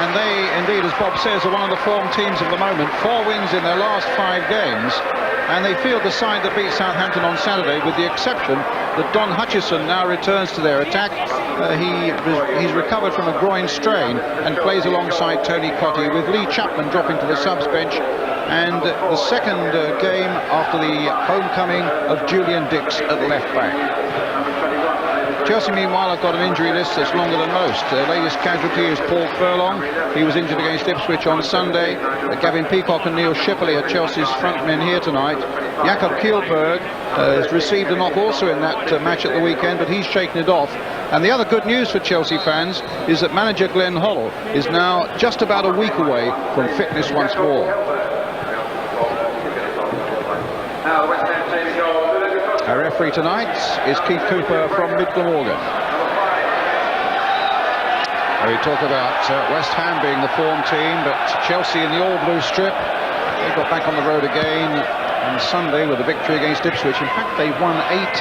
And they, indeed, as Bob says, are one of the form teams of the moment. 4 wins in their last 5 games. And they field the side that beat Southampton on Saturday, with the exception that Don Hutchison now returns to their attack. He's recovered from a groin strain and plays alongside Tony Cottee, with Lee Chapman dropping to the subs bench. And the second game after the homecoming of Julian Dix at left back. Chelsea, meanwhile, have got an injury list that's longer than most. Their latest casualty is Paul Furlong. He was injured against Ipswich on Sunday. Gavin Peacock and Neil Shipley are Chelsea's front men here tonight. Jakob Kielberg has received a knock also in that match at the weekend, but he's shaken it off. And the other good news for Chelsea fans is that manager Glenn Hoddle is now just about a week away from fitness once more. Our referee tonight is Keith Cooper from Mid Glamorgan. We talk about West Ham being the form team, but Chelsea in the all-blue strip. They got back on the road again on Sunday with a victory against Ipswich. In fact, they've won 8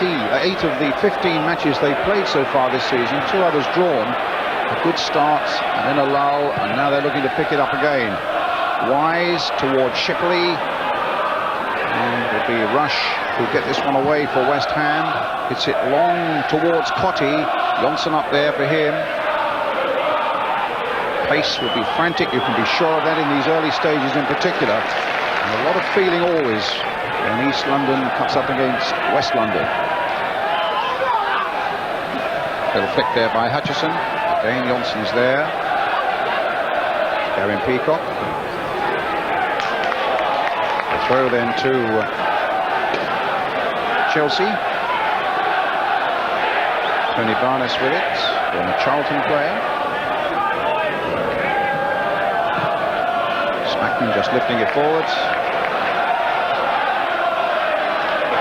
of the 15 matches they've played so far this season. 2 others drawn. A good start and then a lull, and now they're looking to pick it up again. Wise towards Shipley, and it'll be Rush who'll get this one away for West Ham. Hits it long towards Cottee. Johnson up there for him. Pace will be frantic, you can be sure of that in these early stages in particular. And a lot of feeling always when East London cuts up against West London. Little flick there by Hutchison. Again, Johnson's there. Gavin Peacock. The throw then to Chelsea. Tony Barnes with it, former Charlton player. Smackman just lifting it forward.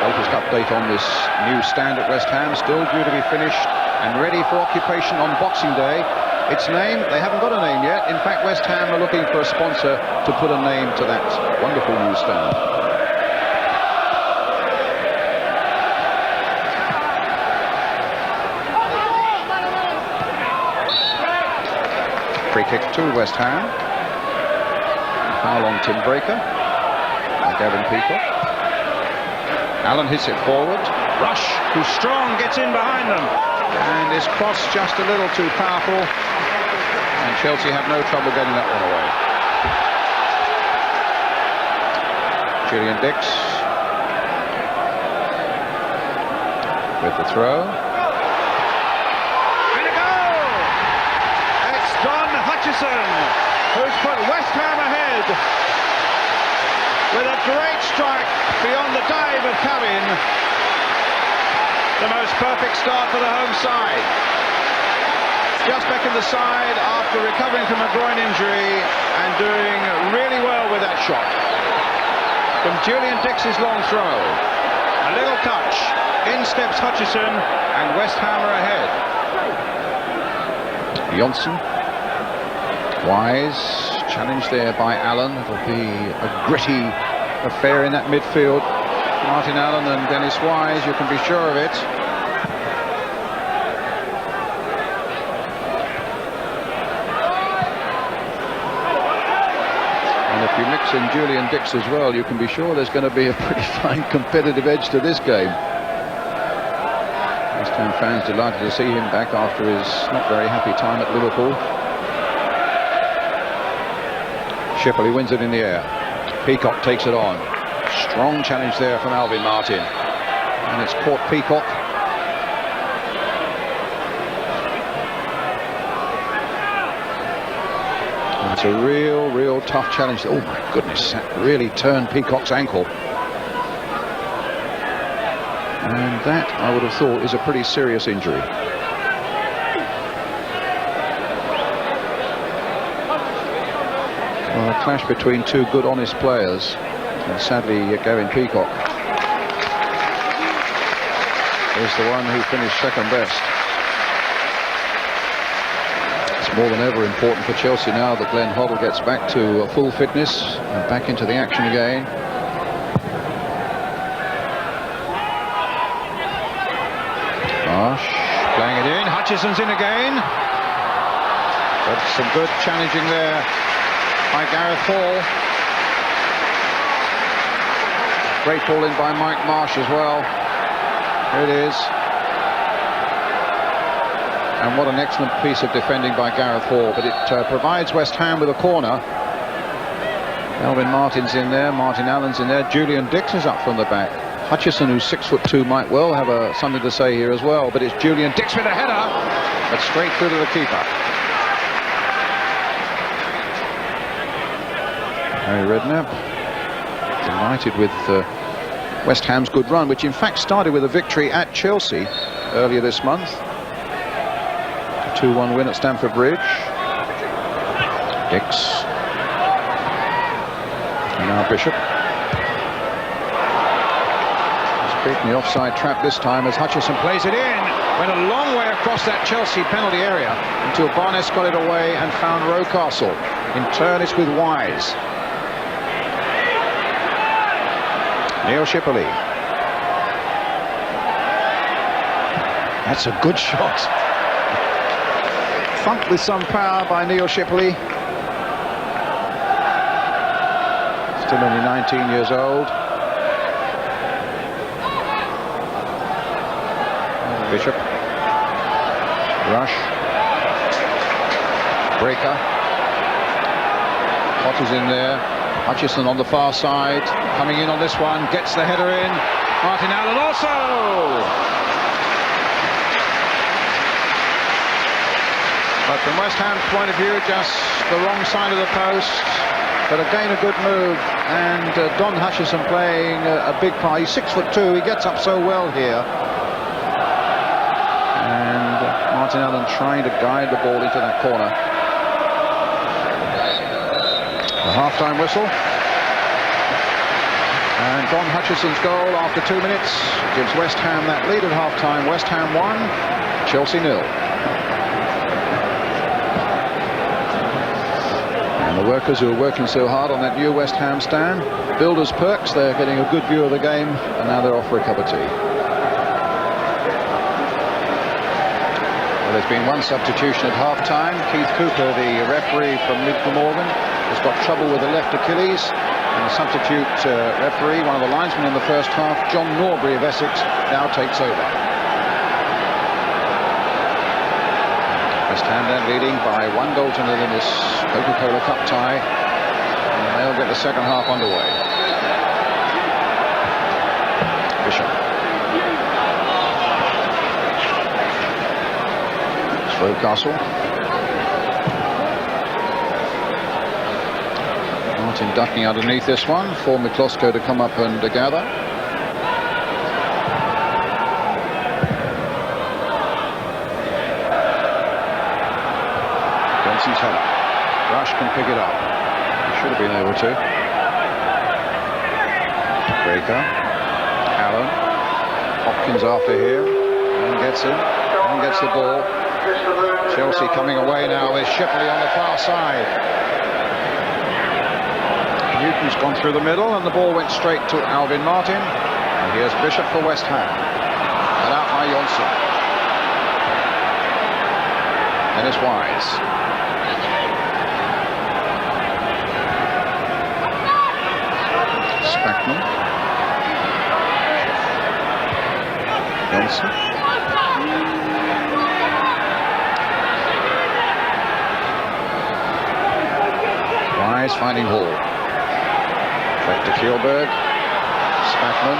Latest update on this new stand at West Ham, still due to be finished and ready for occupation on Boxing Day. Its name, they haven't got a name yet. In fact, West Ham are looking for a sponsor to put a name to that wonderful new stand. Free kick to West Ham. Foul on Tim Breaker. And Gavin Peacock. Allen hits it forward. Rush, who's strong, gets in behind them. And is crossed just a little too powerful. And Chelsea have no trouble getting that one away. Julian Dix with the throw. Who's put West Ham ahead with a great strike beyond the dive of Cabin. The most perfect start for the home side. Just back in the side after recovering from a groin injury and doing really well with that shot. From Julian Dix's long throw. A little touch. In steps Hutchison and West Ham are ahead. Johnson. Wise, challenged there by Allen. It'll be a gritty affair in that midfield. Martin Allen and Dennis Wise, you can be sure of it. And if you mix in Julian Dix as well, you can be sure there's going to be a pretty fine competitive edge to this game. West Ham fans delighted to see him back after his not very happy time at Liverpool. Shipley wins it in the air. Peacock takes it on. Strong challenge there from Alvin Martin. And it's caught Peacock. And it's a real tough challenge. Oh my goodness, that really turned Peacock's ankle. And that, I would have thought, is a pretty serious injury. Well, a clash between 2 good, honest players, and sadly Gavin Peacock is the one who finished second best. It's more than ever important for Chelsea now that Glenn Hoddle gets back to full fitness and back into the action again. Marsh playing it in. Hutchison's in again. But some good challenging there by Gareth Hall. Great ball in by Mike Marsh as well. Here it is. And what an excellent piece of defending by Gareth Hall. But it provides West Ham with a corner. Alvin Martin's in there, Martin Allen's in there, Julian Dix is up from the back. Hutchison, who's 6'2", might well have something to say here as well, but it's Julian Dix with a header, but straight through to the keeper. Harry Redknapp delighted with West Ham's good run, which in fact started with a victory at Chelsea earlier this month. A 2-1 win at Stamford Bridge. Dix. And now Bishop. He's beaten the offside trap this time as Hutchison plays it in. Went a long way across that Chelsea penalty area until Barnes got it away and found Rocastle. In turn, it's with Wise. Neil Shipley. That's a good shot. Thumped with some power by Neil Shipley. Still only 19 years old. Bishop. Rush. Breaker. Potter's in there. Hutchison on the far side. Coming in on this one. Gets the header in. Martin Allen also. But from West Ham's point of view, just the wrong side of the post. But again, a good move, and Don Hutchison playing a big part. He's 6'2". He gets up so well here, and Martin Allen trying to guide the ball into that corner. The half-time whistle, and Don Hutchison's goal after 2 minutes gives West Ham that lead at half-time. West Ham 1, Chelsea 0. The workers who are working so hard on that new West Ham stand, Builders Perks, they're getting a good view of the game, and now they're off for a cup of tea. Well, there's been one substitution at half-time. Keith Cooper, the referee from Glamorgan, has got trouble with the left Achilles, and the substitute referee, one of the linesmen in the first half, John Norbury of Essex, now takes over. West Ham then leading by 1 goal to 0 in this Coca-Cola Cup tie, and they'll get the second half underway. Bishop. Rocastle. Martin ducking underneath this one for McCloskey to come up and gather. Dempsey's header. Rush can pick it up. He should have been able to. Breaker. Allen. Hopkins after him. And gets him. And gets the ball. Chelsea coming away now with Shipley on the far side. Newton's gone through the middle and the ball went straight to Alvin Martin. And here's Bishop for West Ham. And out by Johnson. Dennis Wise. Spackman. Johnson. Wise finding Hall. Back to Kjellberg. Spackman.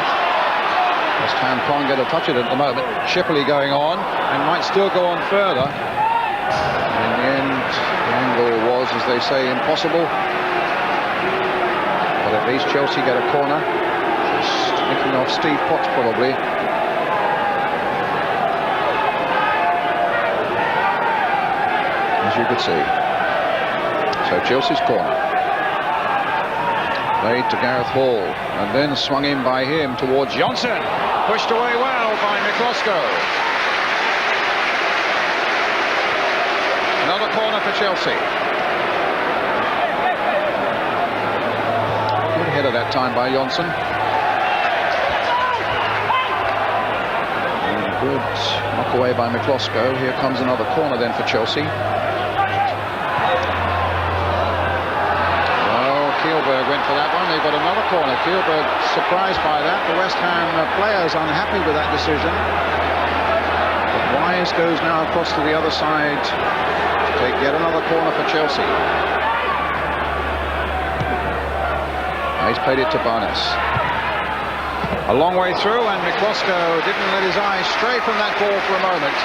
West Ham can't get a touch at it at the moment. Shipley going on and might still go on further. In the end, the angle was, as they say, impossible. But at least Chelsea get a corner. Just thinking of Steve Potts probably. As you could see. So Chelsea's corner. Played to Gareth Hall and then swung in by him towards Johnson. Pushed away well by McCloskey. Another corner for Chelsea. Good header that time by Johnson. And good knock away by McCloskey. Here comes another corner then for Chelsea. for that one. They've got another corner. Kielberg surprised by that. The West Ham players unhappy with that decision. But Wise goes now across to the other side to take yet another corner for Chelsea. He's played it to Barnes. A long way through, and Miklosko didn't let his eyes stray from that ball for a moment.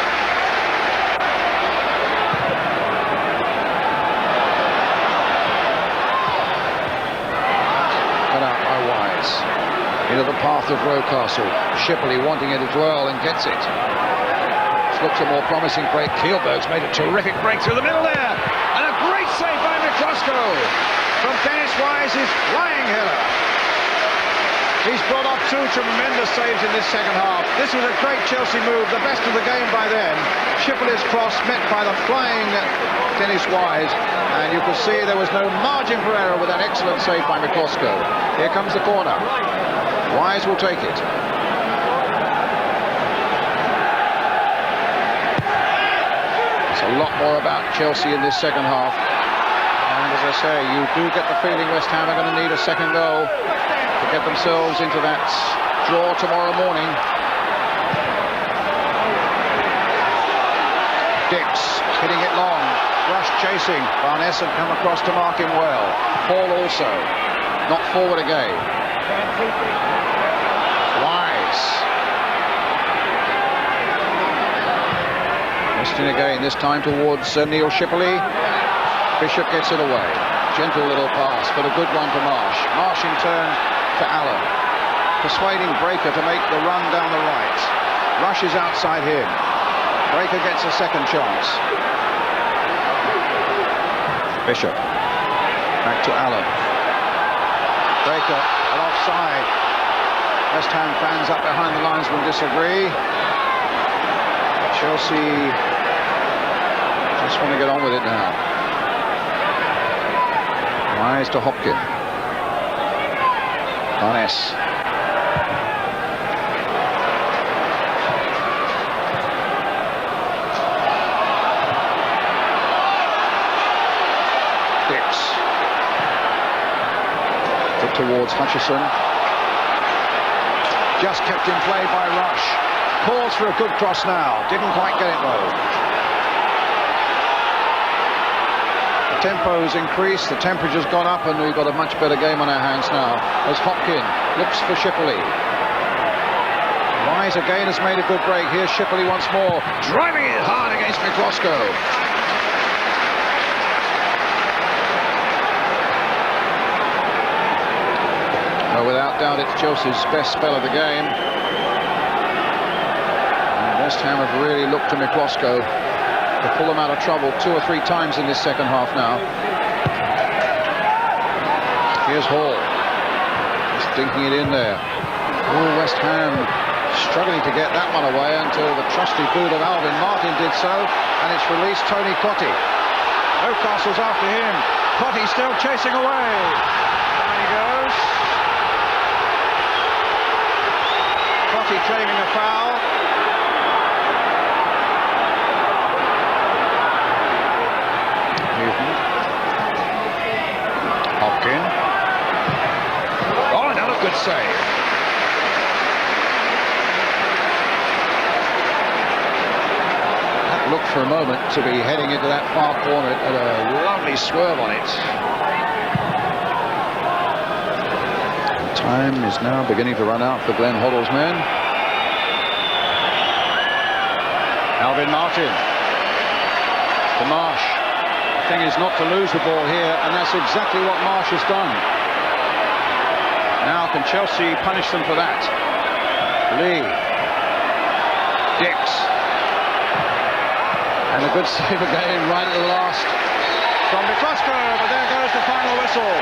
Cut out by Wise. Into the path of Rocastle. Shipley wanting it as well and gets it. This looks a more promising break. Kielberg's made a terrific break through the middle there. And a great save by Miklosko from Dennis Wise's flying header. He's brought off two tremendous saves in this second half. This was a great Chelsea move, the best of the game by them. Shipley's cross met by the flying Dennis Wise, and you could see there was no margin for error with an excellent save by Miklosko. Here comes the corner. Wise will take it. It's a lot more about Chelsea in this second half. And as I say, you do get the feeling West Ham are going to need a second goal to get themselves into that draw tomorrow morning. Dix hitting it long. Rush chasing. Barnes had come across to mark him well. Paul also. Not forward again. Wise. Resting again, this time towards Neil Shipley. Bishop gets it away. Gentle little pass, but a good one to Marsh. Marsh in turn to Allen, persuading Breaker to make the run down the right. Rush is outside him. Breaker gets a second chance. Bishop back to Allen. Breaker and offside. West Ham fans up behind the linesman disagree. Chelsea just want to get on with it now. Wise to Hopkins. Barnes. Dix. Put towards Hutchison. Just kept in play by Rush. Calls for a good cross now. Didn't quite get it though. The tempo's increased, the temperature's gone up, and we've got a much better game on our hands now as Hopkins looks for Shipley. Wise again has made a good break. Here's Shipley once more, driving it hard against Miklosko. Well, without doubt it's Chelsea's best spell of the game. And West Ham have really looked to Miklosko to pull them out of trouble 2 or 3 times in this second half now. Here's Hall. Just dinking it in there. Oh, West Ham struggling to get that one away until the trusty boot of Alvin Martin did so, and it's released Tony Cottee. Newcastle's after him. Cottee still chasing away. Down he goes. Cottee claiming a foul. Hopkins. Oh, another good save. That looked for a moment to be heading into that far corner. It had a lovely swerve on it. Time is now beginning to run out for Glenn Hoddle's men. Alvin Martin to Marsh. The thing is not to lose the ball here, and that's exactly what Marsh has done. Now can Chelsea punish them for that? Lee. Dix. And a good save again right at the last from Miklosko, but there goes the final whistle.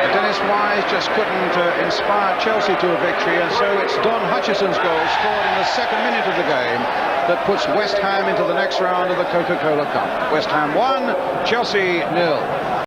Dennis Wise just couldn't inspire Chelsea to a victory, and so it's Don Hutchison's goal scored in the second minute of the game that puts West Ham into the next round of the Coca-Cola Cup. West Ham 1, Chelsea 0.